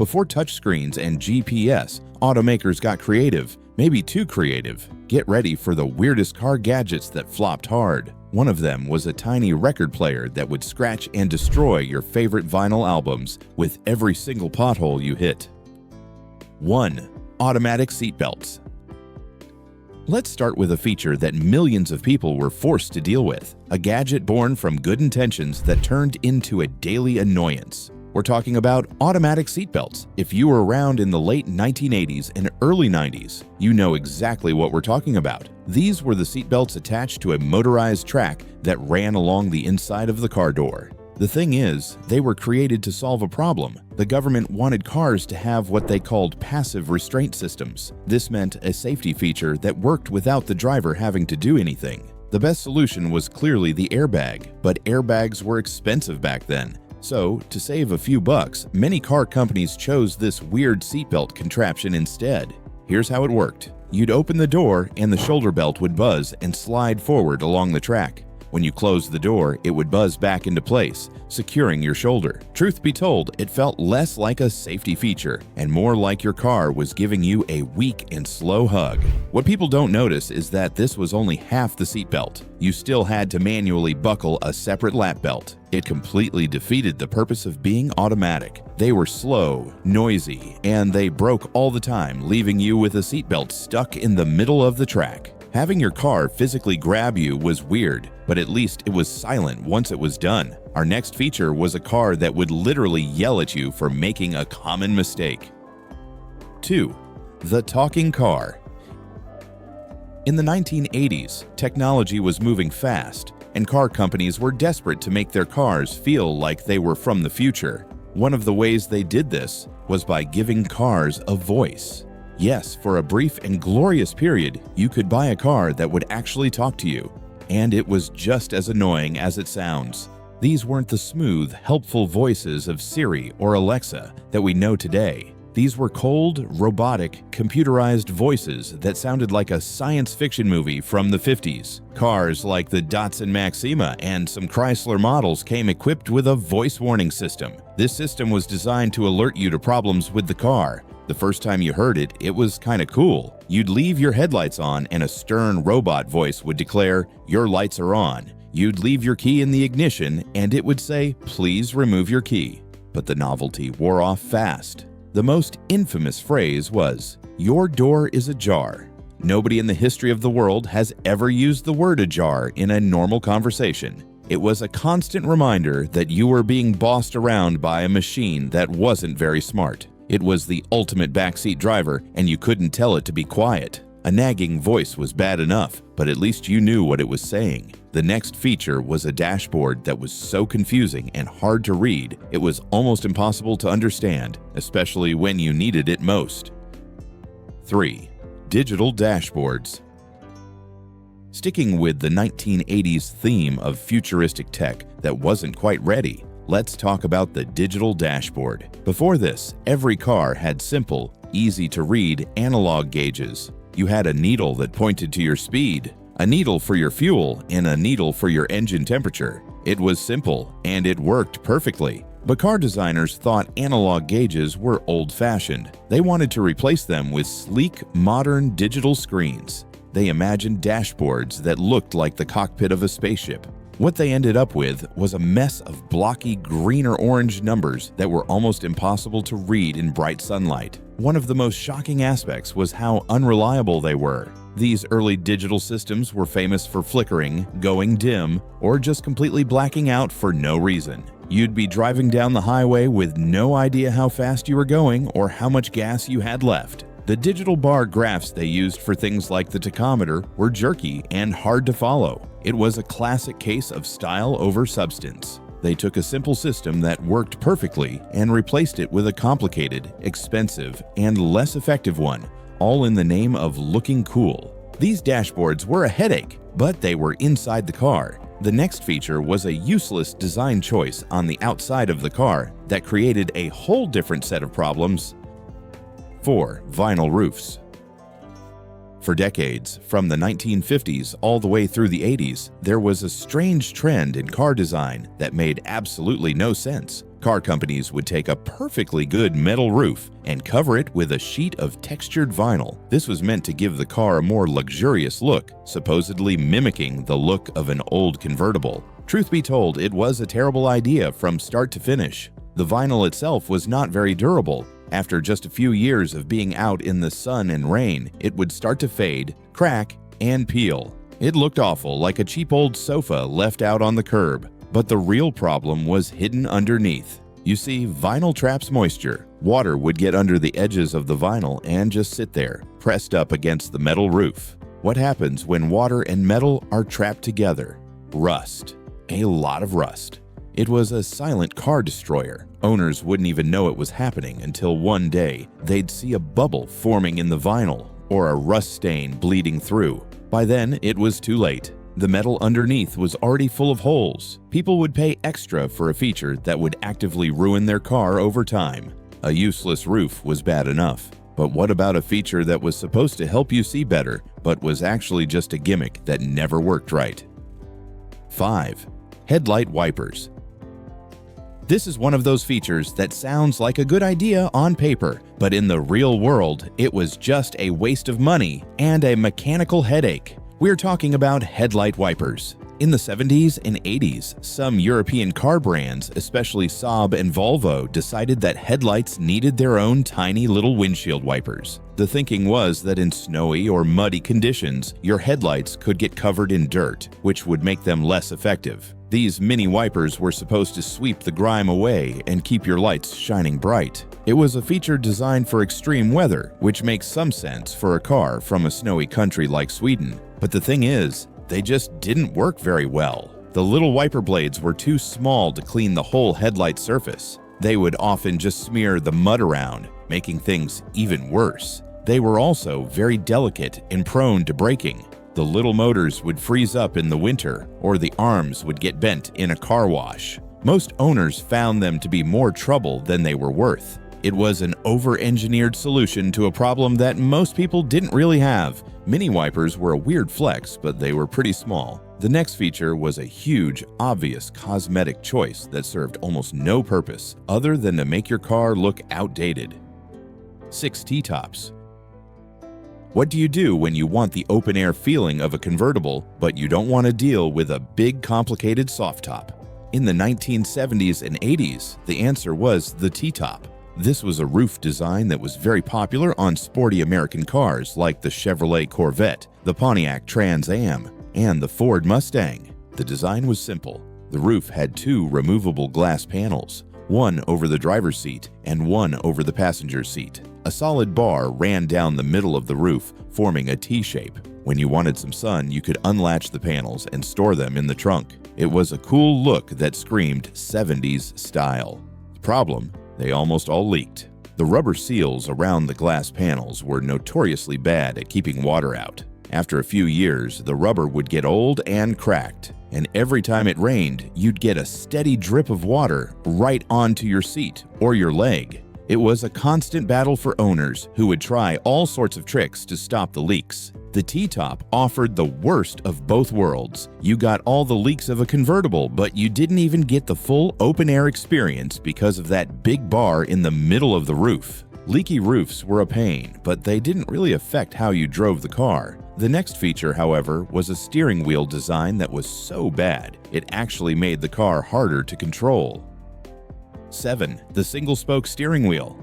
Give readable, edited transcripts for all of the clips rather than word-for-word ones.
Before touchscreens and GPS, automakers got creative, maybe too creative. Get ready for the weirdest car gadgets that flopped hard. One of them was a tiny record player that would scratch and destroy your favorite vinyl albums with every single pothole you hit. 1. Automatic seatbelts. Let's start with a feature that millions of people were forced to deal with, a gadget born from good intentions that turned into a daily annoyance. We're talking about automatic seatbelts. If you were around in the late 1980s and early 90s, you know exactly what we're talking about. These were the seatbelts attached to a motorized track that ran along the inside of the car door. The thing is, they were created to solve a problem. The government wanted cars to have what they called passive restraint systems. This meant a safety feature that worked without the driver having to do anything. The best solution was clearly the airbag, but airbags were expensive back then. So, to save a few bucks, many car companies chose this weird seatbelt contraption instead. Here's how it worked. You'd open the door and the shoulder belt would buzz and slide forward along the track. When you closed the door, it would buzz back into place, securing your shoulder. Truth be told, it felt less like a safety feature and more like your car was giving you a weak and slow hug. What people don't notice is that this was only half the seatbelt. You still had to manually buckle a separate lap belt. It completely defeated the purpose of being automatic. They were slow, noisy, and they broke all the time, leaving you with a seatbelt stuck in the middle of the track. Having your car physically grab you was weird, but at least it was silent once it was done. Our next feature was a car that would literally yell at you for making a common mistake. 2. The talking car. In the 1980s, technology was moving fast, and car companies were desperate to make their cars feel like they were from the future. One of the ways they did this was by giving cars a voice. Yes, for a brief and glorious period, you could buy a car that would actually talk to you, and it was just as annoying as it sounds. These weren't the smooth, helpful voices of Siri or Alexa that we know today. These were cold, robotic, computerized voices that sounded like a science fiction movie from the 50s. Cars like the Datsun Maxima and some Chrysler models came equipped with a voice warning system. This system was designed to alert you to problems with the car. The first time you heard it, it was kinda cool. You'd leave your headlights on and a stern robot voice would declare, "Your lights are on." You'd leave your key in the ignition and it would say, "Please remove your key." But the novelty wore off fast. The most infamous phrase was, "Your door is ajar." Nobody in the history of the world has ever used the word ajar in a normal conversation. It was a constant reminder that you were being bossed around by a machine that wasn't very smart. It was the ultimate backseat driver, and you couldn't tell it to be quiet. A nagging voice was bad enough, but at least you knew what it was saying. The next feature was a dashboard that was so confusing and hard to read, it was almost impossible to understand, especially when you needed it most. 3. Digital dashboards. Sticking with the 1980s theme of futuristic tech that wasn't quite ready, let's talk about the digital dashboard. Before this, every car had simple, easy-to-read analog gauges. You had a needle that pointed to your speed, a needle for your fuel, and a needle for your engine temperature. It was simple, and it worked perfectly. But car designers thought analog gauges were old-fashioned. They wanted to replace them with sleek, modern digital screens. They imagined dashboards that looked like the cockpit of a spaceship. What they ended up with was a mess of blocky green or orange numbers that were almost impossible to read in bright sunlight. One of the most shocking aspects was how unreliable they were. These early digital systems were famous for flickering, going dim, or just completely blacking out for no reason. You'd be driving down the highway with no idea how fast you were going or how much gas you had left. The digital bar graphs they used for things like the tachometer were jerky and hard to follow. It was a classic case of style over substance. They took a simple system that worked perfectly and replaced it with a complicated, expensive, and less effective one, all in the name of looking cool. These dashboards were a headache, but they were inside the car. The next feature was a useless design choice on the outside of the car that created a whole different set of problems. 4. Vinyl roofs. For decades, from the 1950s all the way through the 80s, there was a strange trend in car design that made absolutely no sense. Car companies would take a perfectly good metal roof and cover it with a sheet of textured vinyl. This was meant to give the car a more luxurious look, supposedly mimicking the look of an old convertible. Truth be told, it was a terrible idea from start to finish. The vinyl itself was not very durable. After just a few years of being out in the sun and rain, it would start to fade, crack, and peel. It looked awful, like a cheap old sofa left out on the curb. But the real problem was hidden underneath. You see, vinyl traps moisture. Water would get under the edges of the vinyl and just sit there, pressed up against the metal roof. What happens when water and metal are trapped together? Rust. A lot of rust. It was a silent car destroyer. Owners wouldn't even know it was happening until one day they'd see a bubble forming in the vinyl or a rust stain bleeding through. By then, it was too late. The metal underneath was already full of holes. People would pay extra for a feature that would actively ruin their car over time. A useless roof was bad enough. But what about a feature that was supposed to help you see better, but was actually just a gimmick that never worked right? 5. Headlight wipers. This is one of those features that sounds like a good idea on paper, but in the real world, it was just a waste of money and a mechanical headache. We're talking about headlight wipers. In the 70s and 80s, some European car brands, especially Saab and Volvo, decided that headlights needed their own tiny little windshield wipers. The thinking was that in snowy or muddy conditions, your headlights could get covered in dirt, which would make them less effective. These mini wipers were supposed to sweep the grime away and keep your lights shining bright. It was a feature designed for extreme weather, which makes some sense for a car from a snowy country like Sweden. But the thing is, they just didn't work very well. The little wiper blades were too small to clean the whole headlight surface. They would often just smear the mud around, making things even worse. They were also very delicate and prone to breaking. The little motors would freeze up in the winter, or the arms would get bent in a car wash. Most owners found them to be more trouble than they were worth. It was an over-engineered solution to a problem that most people didn't really have. Mini wipers were a weird flex, but they were pretty small. The next feature was a huge, obvious cosmetic choice that served almost no purpose other than to make your car look outdated. 6 T-tops. What do you do when you want the open-air feeling of a convertible, but you don't want to deal with a big, complicated soft top? In the 1970s and 80s, the answer was the T-top. This was a roof design that was very popular on sporty American cars like the Chevrolet Corvette, the Pontiac Trans Am, and the Ford Mustang. The design was simple. The roof had 2 removable glass panels, one over the driver's seat and one over the passenger seat. A solid bar ran down the middle of the roof, forming a T-shape. When you wanted some sun, you could unlatch the panels and store them in the trunk. It was a cool look that screamed 70s style. The problem? They almost all leaked. The rubber seals around the glass panels were notoriously bad at keeping water out. After a few years, the rubber would get old and cracked, and every time it rained, you'd get a steady drip of water right onto your seat or your leg. It was a constant battle for owners who would try all sorts of tricks to stop the leaks. The T-top offered the worst of both worlds. You got all the leaks of a convertible, but you didn't even get the full open-air experience because of that big bar in the middle of the roof. Leaky roofs were a pain, but they didn't really affect how you drove the car. The next feature, however, was a steering wheel design that was so bad, it actually made the car harder to control. 7. The single-spoke steering wheel.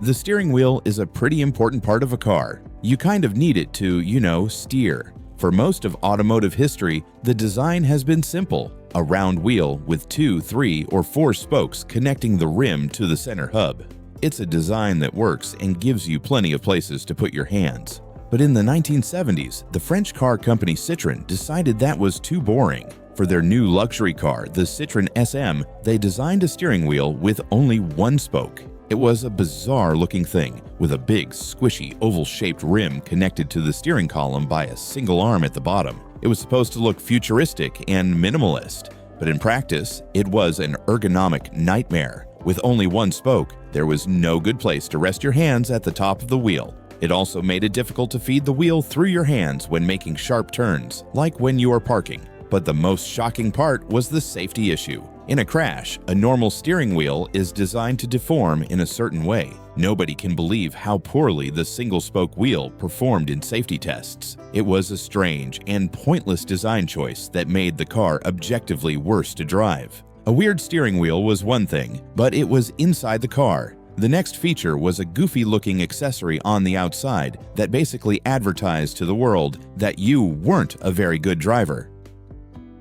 The steering wheel is a pretty important part of a car. You kind of need it to, steer. For most of automotive history, the design has been simple. A round wheel with 2, 3, or 4 spokes connecting the rim to the center hub. It's a design that works and gives you plenty of places to put your hands. But in the 1970s, the French car company Citroën decided that was too boring. For their new luxury car, the Citroën SM, they designed a steering wheel with only 1 spoke. It was a bizarre-looking thing, with a big, squishy, oval-shaped rim connected to the steering column by a single arm at the bottom. It was supposed to look futuristic and minimalist, but in practice, it was an ergonomic nightmare. With only 1 spoke, there was no good place to rest your hands at the top of the wheel. It also made it difficult to feed the wheel through your hands when making sharp turns, like when you are parking. But the most shocking part was the safety issue. In a crash, a normal steering wheel is designed to deform in a certain way. Nobody can believe how poorly the single-spoke wheel performed in safety tests. It was a strange and pointless design choice that made the car objectively worse to drive. A weird steering wheel was one thing, but it was inside the car. The next feature was a goofy-looking accessory on the outside that basically advertised to the world that you weren't a very good driver.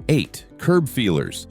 8. Curb feelers.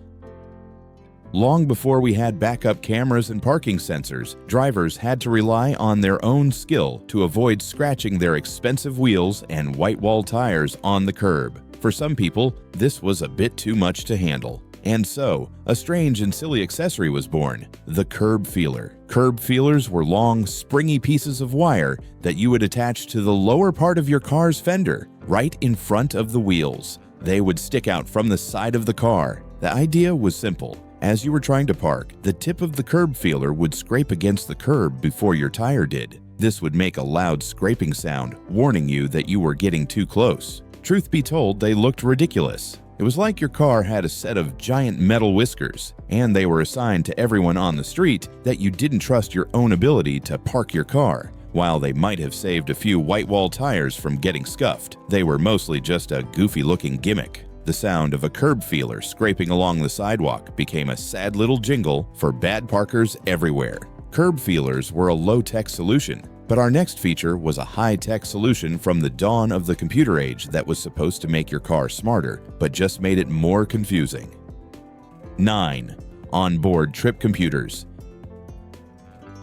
Long before we had backup cameras and parking sensors, drivers had to rely on their own skill to avoid scratching their expensive wheels and white-wall tires on the curb. For some people, this was a bit too much to handle. And so, a strange and silly accessory was born, the curb feeler. Curb feelers were long, springy pieces of wire that you would attach to the lower part of your car's fender, right in front of the wheels. They would stick out from the side of the car. The idea was simple. As you were trying to park, the tip of the curb feeler would scrape against the curb before your tire did. This would make a loud scraping sound, warning you that you were getting too close. Truth be told, they looked ridiculous. It was like your car had a set of giant metal whiskers, and they were assigned to everyone on the street that you didn't trust your own ability to park your car. While they might have saved a few white wall tires from getting scuffed, they were mostly just a goofy-looking gimmick. The sound of a curb feeler scraping along the sidewalk became a sad little jingle for bad parkers everywhere. Curb feelers were a low-tech solution, but our next feature was a high-tech solution from the dawn of the computer age that was supposed to make your car smarter, but just made it more confusing. 9. Onboard trip computers.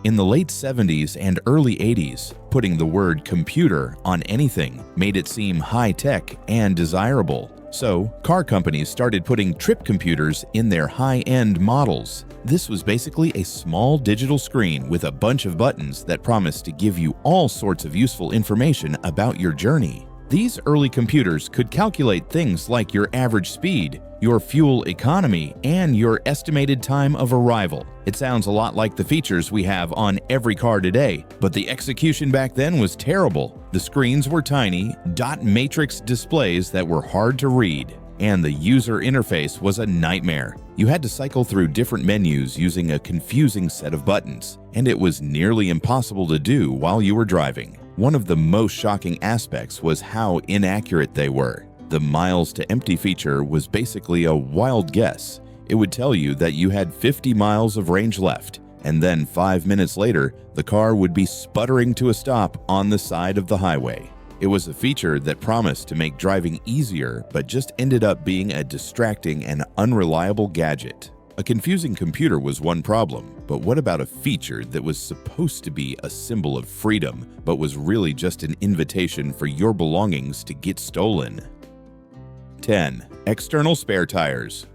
In the late 70s and early 80s, putting the word computer on anything made it seem high-tech and desirable. So, car companies started putting trip computers in their high-end models. This was basically a small digital screen with a bunch of buttons that promised to give you all sorts of useful information about your journey. These early computers could calculate things like your average speed, your fuel economy, and your estimated time of arrival. It sounds a lot like the features we have on every car today, but the execution back then was terrible. The screens were tiny, dot matrix displays that were hard to read, and the user interface was a nightmare. You had to cycle through different menus using a confusing set of buttons, and it was nearly impossible to do while you were driving. One of the most shocking aspects was how inaccurate they were. The miles to empty feature was basically a wild guess. It would tell you that you had 50 miles of range left, and then 5 minutes later, the car would be sputtering to a stop on the side of the highway. It was a feature that promised to make driving easier, but just ended up being a distracting and unreliable gadget. A confusing computer was one problem, but what about a feature that was supposed to be a symbol of freedom, but was really just an invitation for your belongings to get stolen? 10. External spare tires.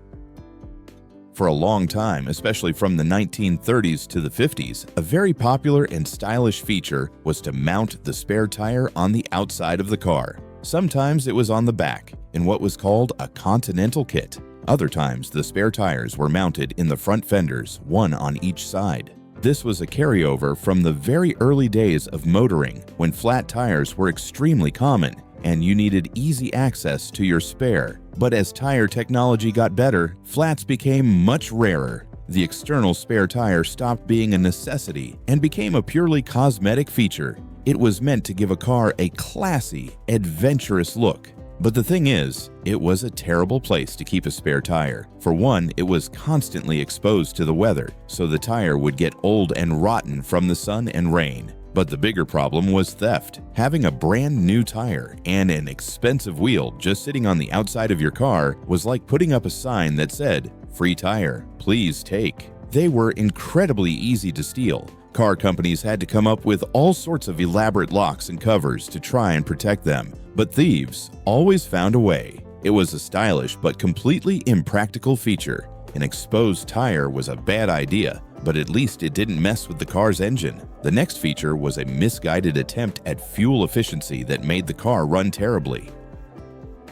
For a long time, especially from the 1930s to the 50s, a very popular and stylish feature was to mount the spare tire on the outside of the car. Sometimes it was on the back, in what was called a continental kit. Other times, the spare tires were mounted in the front fenders, one on each side. This was a carryover from the very early days of motoring, when flat tires were extremely common, and you needed easy access to your spare. But as tire technology got better, flats became much rarer. The external spare tire stopped being a necessity and became a purely cosmetic feature. It was meant to give a car a classy, adventurous look. But the thing is, it was a terrible place to keep a spare tire. For one, it was constantly exposed to the weather, so the tire would get old and rotten from the sun and rain. But the bigger problem was theft. Having a brand new tire and an expensive wheel just sitting on the outside of your car was like putting up a sign that said, "Free tire, please take." They were incredibly easy to steal. Car companies had to come up with all sorts of elaborate locks and covers to try and protect them, but thieves always found a way. It was a stylish but completely impractical feature. An exposed tire was a bad idea, but at least it didn't mess with the car's engine. The next feature was a misguided attempt at fuel efficiency that made the car run terribly.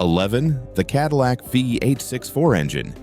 11. The Cadillac V864 engine.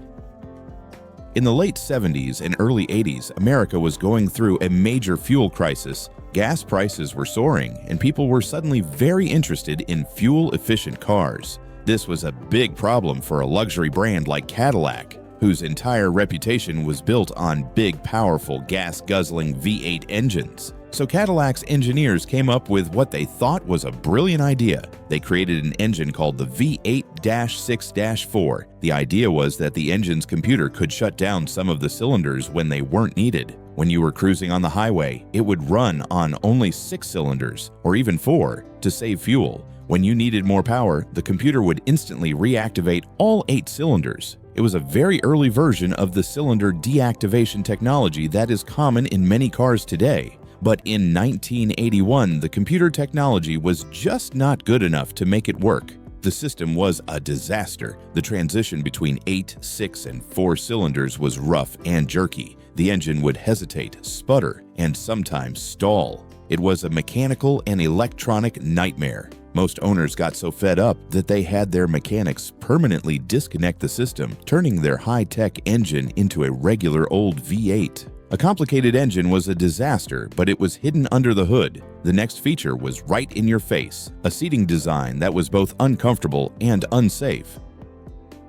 In the late 70s and early 80s, America was going through a major fuel crisis. Gas prices were soaring, and people were suddenly very interested in fuel-efficient cars. This was a big problem for a luxury brand like Cadillac. whose entire reputation was built on big, powerful, gas-guzzling V8 engines. So Cadillac's engineers came up with what they thought was a brilliant idea. They created an engine called the V8-6-4. The idea was that the engine's computer could shut down some of the cylinders when they weren't needed. When you were cruising on the highway, it would run on only 6 cylinders, or even 4, to save fuel. When you needed more power, the computer would instantly reactivate all 8 cylinders. It was a very early version of the cylinder deactivation technology that is common in many cars today. But in 1981, the computer technology was just not good enough to make it work. The system was a disaster. The transition between 8, 6, and 4 cylinders was rough and jerky. The engine would hesitate, sputter, and sometimes stall. It was a mechanical and electronic nightmare. Most owners got so fed up that they had their mechanics permanently disconnect the system, turning their high-tech engine into a regular old V8. A complicated engine was a disaster, but it was hidden under the hood. The next feature was right in your face, a seating design that was both uncomfortable and unsafe.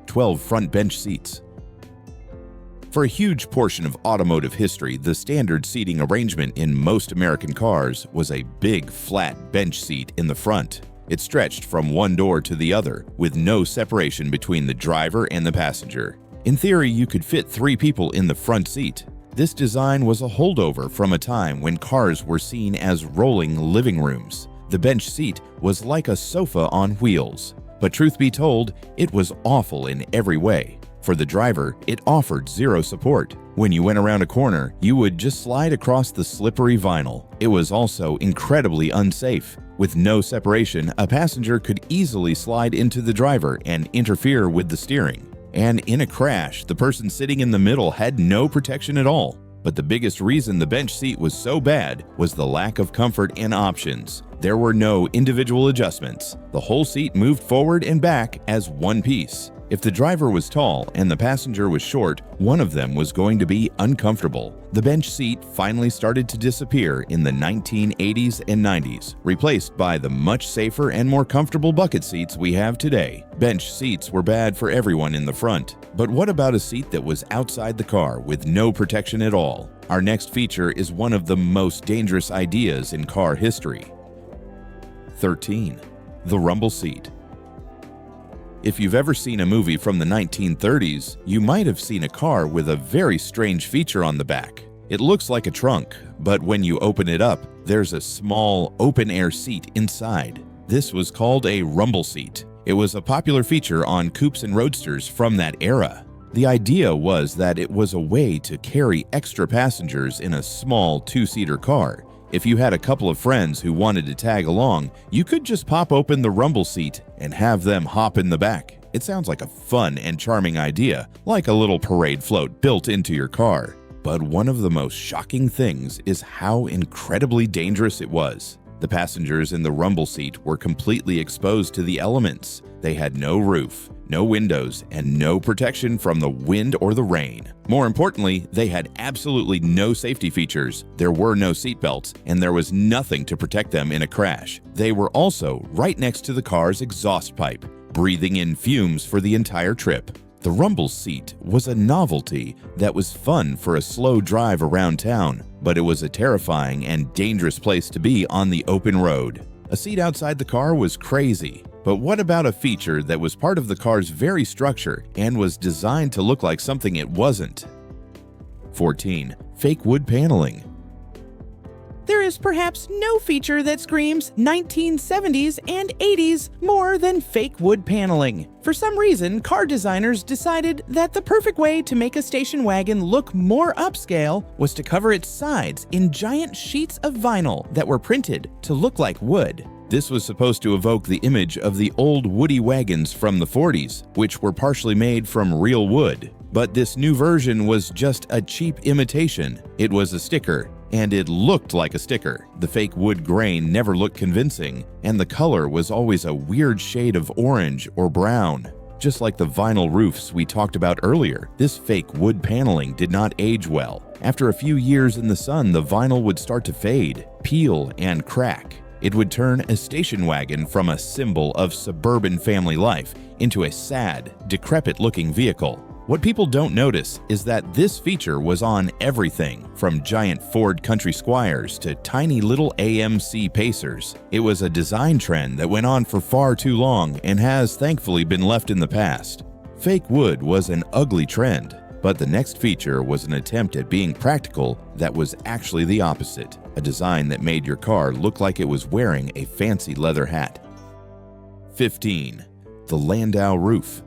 12 front bench seats. For a huge portion of automotive history, the standard seating arrangement in most American cars was a big, flat bench seat in the front. It stretched from one door to the other, with no separation between the driver and the passenger. In theory, you could fit 3 people in the front seat. This design was a holdover from a time when cars were seen as rolling living rooms. The bench seat was like a sofa on wheels. But truth be told, it was awful in every way. For the driver, it offered zero support. When you went around a corner, you would just slide across the slippery vinyl. It was also incredibly unsafe. With no separation, a passenger could easily slide into the driver and interfere with the steering. And in a crash, the person sitting in the middle had no protection at all. But the biggest reason the bench seat was so bad was the lack of comfort and options. There were no individual adjustments. The whole seat moved forward and back as one piece. If the driver was tall and the passenger was short, one of them was going to be uncomfortable. The bench seat finally started to disappear in the 1980s and 90s, replaced by the much safer and more comfortable bucket seats we have today. Bench seats were bad for everyone in the front. But what about a seat that was outside the car with no protection at all? Our next feature is one of the most dangerous ideas in car history. 13. The rumble seat. If you've ever seen a movie from the 1930s, you might have seen a car with a very strange feature on the back. It looks like a trunk, but when you open it up, there's a small open-air seat inside. This was called a rumble seat. It was a popular feature on coupes and roadsters from that era. The idea was that it was a way to carry extra passengers in a small 2-seater car. If you had a couple of friends who wanted to tag along, you could just pop open the rumble seat and have them hop in the back. It sounds like a fun and charming idea, like a little parade float built into your car. But one of the most shocking things is how incredibly dangerous it was. The passengers in the rumble seat were completely exposed to the elements. They had no roof, no windows, and no protection from the wind or the rain. More importantly, they had absolutely no safety features. There were no seatbelts, and there was nothing to protect them in a crash. They were also right next to the car's exhaust pipe, breathing in fumes for the entire trip. The rumble seat was a novelty that was fun for a slow drive around town, but it was a terrifying and dangerous place to be on the open road. A seat outside the car was crazy. But what about a feature that was part of the car's very structure and was designed to look like something it wasn't? 14. Fake wood paneling. There is perhaps no feature that screams 1970s and 80s more than fake wood paneling. For some reason, car designers decided that the perfect way to make a station wagon look more upscale was to cover its sides in giant sheets of vinyl that were printed to look like wood. This was supposed to evoke the image of the old woody wagons from the 40s, which were partially made from real wood. But this new version was just a cheap imitation. It was a sticker, and it looked like a sticker. The fake wood grain never looked convincing, and the color was always a weird shade of orange or brown. Just like the vinyl roofs we talked about earlier, this fake wood paneling did not age well. After a few years in the sun, the vinyl would start to fade, peel, and crack. It would turn a station wagon from a symbol of suburban family life into a sad, decrepit-looking vehicle. What people don't notice is that this feature was on everything from giant Ford Country Squires to tiny little AMC Pacers. It was a design trend that went on for far too long and has thankfully been left in the past. Fake wood was an ugly trend, but the next feature was an attempt at being practical that was actually the opposite, a design that made your car look like it was wearing a fancy leather hat. 15. The Landau roof.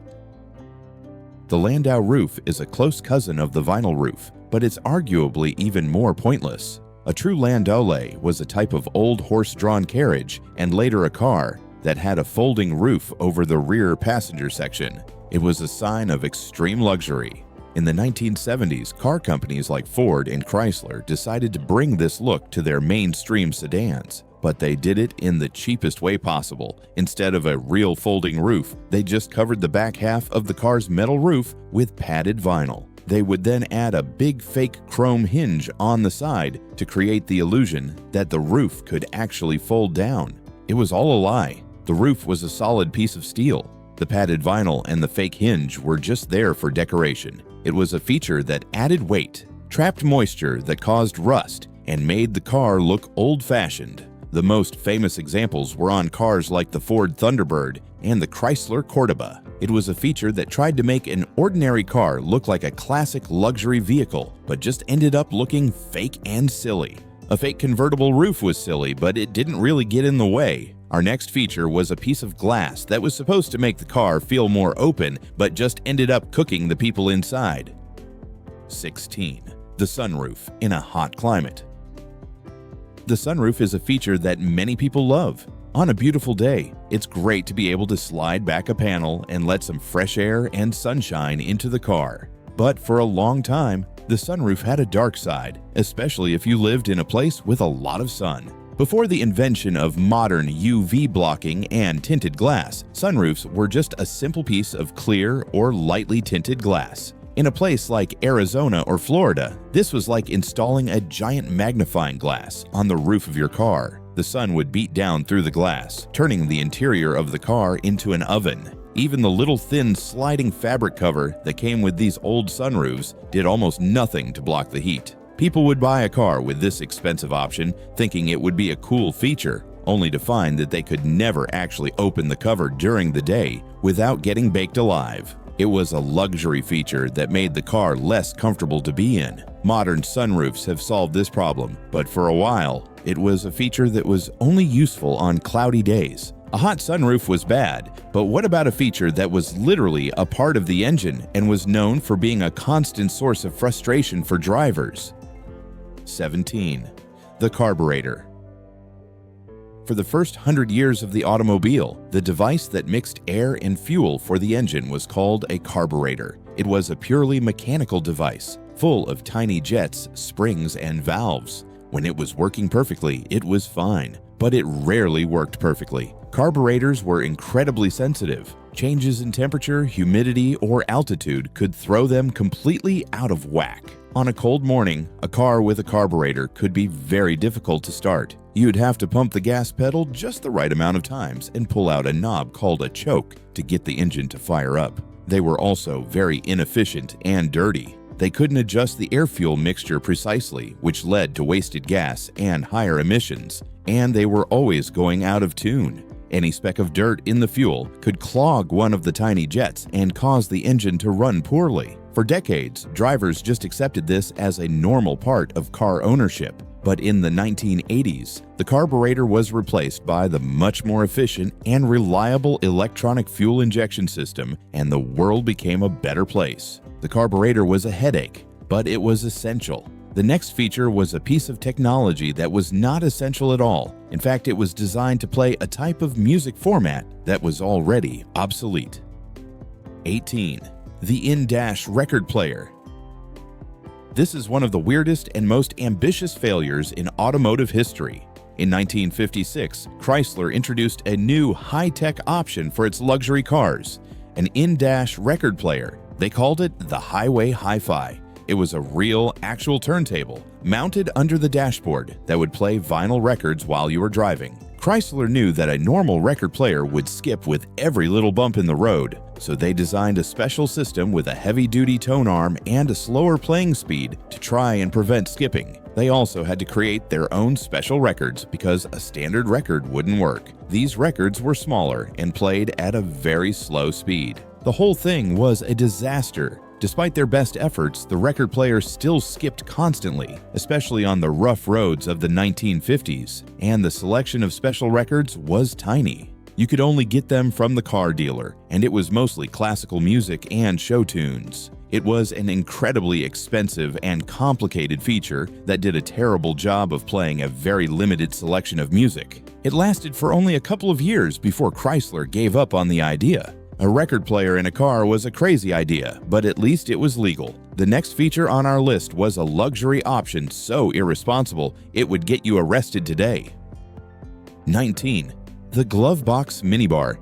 The Landau roof is a close cousin of the vinyl roof, but it's arguably even more pointless. A true landaulet was a type of old horse-drawn carriage, and later a car, that had a folding roof over the rear passenger section. It was a sign of extreme luxury. In the 1970s, car companies like Ford and Chrysler decided to bring this look to their mainstream sedans, but they did it in the cheapest way possible. Instead of a real folding roof, they just covered the back half of the car's metal roof with padded vinyl. They would then add a big fake chrome hinge on the side to create the illusion that the roof could actually fold down. It was all a lie. The roof was a solid piece of steel. The padded vinyl and the fake hinge were just there for decoration. It was a feature that added weight, trapped moisture that caused rust, and made the car look old-fashioned. The most famous examples were on cars like the Ford Thunderbird and the Chrysler Cordoba. It was a feature that tried to make an ordinary car look like a classic luxury vehicle, but just ended up looking fake and silly. A fake convertible roof was silly, but it didn't really get in the way. Our next feature was a piece of glass that was supposed to make the car feel more open, but just ended up cooking the people inside. 16. The sunroof in a hot climate. The sunroof is a feature that many people love. On a beautiful day, it's great to be able to slide back a panel and let some fresh air and sunshine into the car. But for a long time, the sunroof had a dark side, especially if you lived in a place with a lot of sun. Before the invention of modern UV blocking and tinted glass, sunroofs were just a simple piece of clear or lightly tinted glass. In a place like Arizona or Florida, this was like installing a giant magnifying glass on the roof of your car. The sun would beat down through the glass, turning the interior of the car into an oven. Even the little thin sliding fabric cover that came with these old sunroofs did almost nothing to block the heat. People would buy a car with this expensive option, thinking it would be a cool feature, only to find that they could never actually open the cover during the day without getting baked alive. It was a luxury feature that made the car less comfortable to be in. Modern sunroofs have solved this problem, but for a while, it was a feature that was only useful on cloudy days. A hot sunroof was bad, but what about a feature that was literally a part of the engine and was known for being a constant source of frustration for drivers? 17. The carburetor. For the first 100 years of the automobile, the device that mixed air and fuel for the engine was called a carburetor. It was a purely mechanical device, full of tiny jets, springs, and valves. When it was working perfectly, it was fine, but it rarely worked perfectly. Carburetors were incredibly sensitive. Changes in temperature, humidity, or altitude could throw them completely out of whack. On a cold morning, a car with a carburetor could be very difficult to start. You'd have to pump the gas pedal just the right amount of times and pull out a knob called a choke to get the engine to fire up. They were also very inefficient and dirty. They couldn't adjust the air-fuel mixture precisely, which led to wasted gas and higher emissions. And they were always going out of tune. Any speck of dirt in the fuel could clog one of the tiny jets and cause the engine to run poorly. For decades, drivers just accepted this as a normal part of car ownership. But in the 1980s, the carburetor was replaced by the much more efficient and reliable electronic fuel injection system, and the world became a better place. The carburetor was a headache, but it was essential. The next feature was a piece of technology that was not essential at all. In fact, it was designed to play a type of music format that was already obsolete. 18. The in-dash record player. This is one of the weirdest and most ambitious failures in automotive history. In 1956, Chrysler introduced a new high-tech option for its luxury cars, an in-dash record player. They called it the Highway Hi-Fi. It was a real, actual turntable mounted under the dashboard that would play vinyl records while you were driving. Chrysler knew that a normal record player would skip with every little bump in the road, so they designed a special system with a heavy-duty tone arm and a slower playing speed to try and prevent skipping. They also had to create their own special records because a standard record wouldn't work. These records were smaller and played at a very slow speed. The whole thing was a disaster. Despite their best efforts, the record players still skipped constantly, especially on the rough roads of the 1950s, and the selection of special records was tiny. You could only get them from the car dealer, and it was mostly classical music and show tunes. It was an incredibly expensive and complicated feature that did a terrible job of playing a very limited selection of music. It lasted for only a couple of years before Chrysler gave up on the idea. A record player in a car was a crazy idea, but at least it was legal. The next feature on our list was a luxury option so irresponsible it would get you arrested today. 19. The Glove Box Minibar.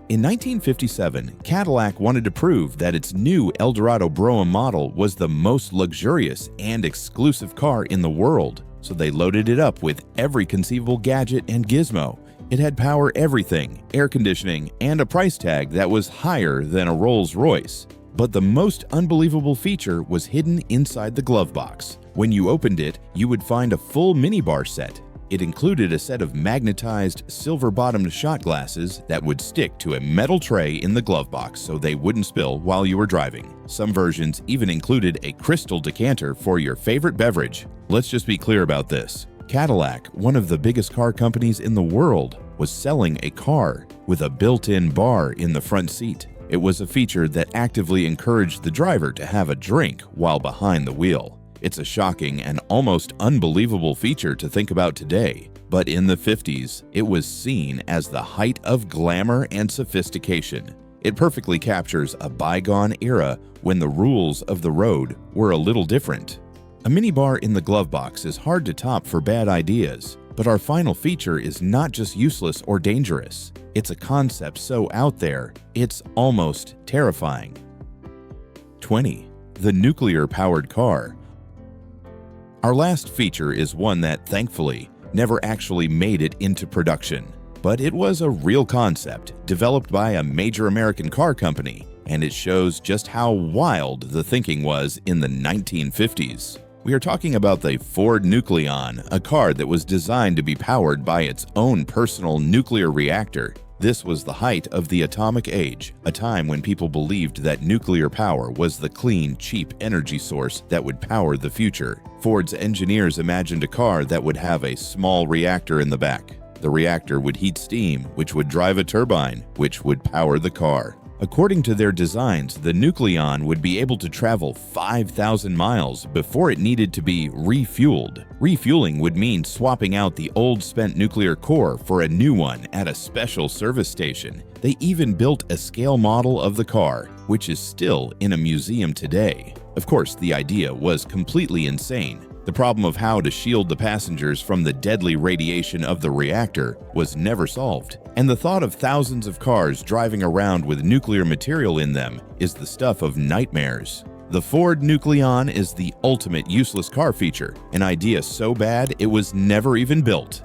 In 1957, Cadillac wanted to prove that its new Eldorado Brougham model was the most luxurious and exclusive car in the world, so they loaded it up with every conceivable gadget and gizmo. It had power everything, air conditioning, and a price tag that was higher than a Rolls-Royce. But the most unbelievable feature was hidden inside the glove box. When you opened it, you would find a full minibar set. It included a set of magnetized silver-bottomed shot glasses that would stick to a metal tray in the glove box so they wouldn't spill while you were driving. Some versions even included a crystal decanter for your favorite beverage. Let's just be clear about this. Cadillac, one of the biggest car companies in the world, was selling a car with a built-in bar in the front seat. It was a feature that actively encouraged the driver to have a drink while behind the wheel. It's a shocking and almost unbelievable feature to think about today, but in the 50s, it was seen as the height of glamour and sophistication. It perfectly captures a bygone era when the rules of the road were a little different. A minibar in the glove box is hard to top for bad ideas, but our final feature is not just useless or dangerous. It's a concept so out there, it's almost terrifying. 20. The nuclear-powered car. Our last feature is one that, thankfully, never actually made it into production. But it was a real concept, developed by a major American car company, and it shows just how wild the thinking was in the 1950s. We are talking about the Ford Nucleon, a car that was designed to be powered by its own personal nuclear reactor. This was the height of the atomic age, a time when people believed that nuclear power was the clean, cheap energy source that would power the future. Ford's engineers imagined a car that would have a small reactor in the back. The reactor would heat steam, which would drive a turbine, which would power the car. According to their designs, the Nucleon would be able to travel 5,000 miles before it needed to be refueled. Refueling would mean swapping out the old spent nuclear core for a new one at a special service station. They even built a scale model of the car, which is still in a museum today. Of course, the idea was completely insane. The problem of how to shield the passengers from the deadly radiation of the reactor was never solved, and the thought of thousands of cars driving around with nuclear material in them is the stuff of nightmares. The Ford Nucleon is the ultimate useless car feature, an idea so bad it was never even built.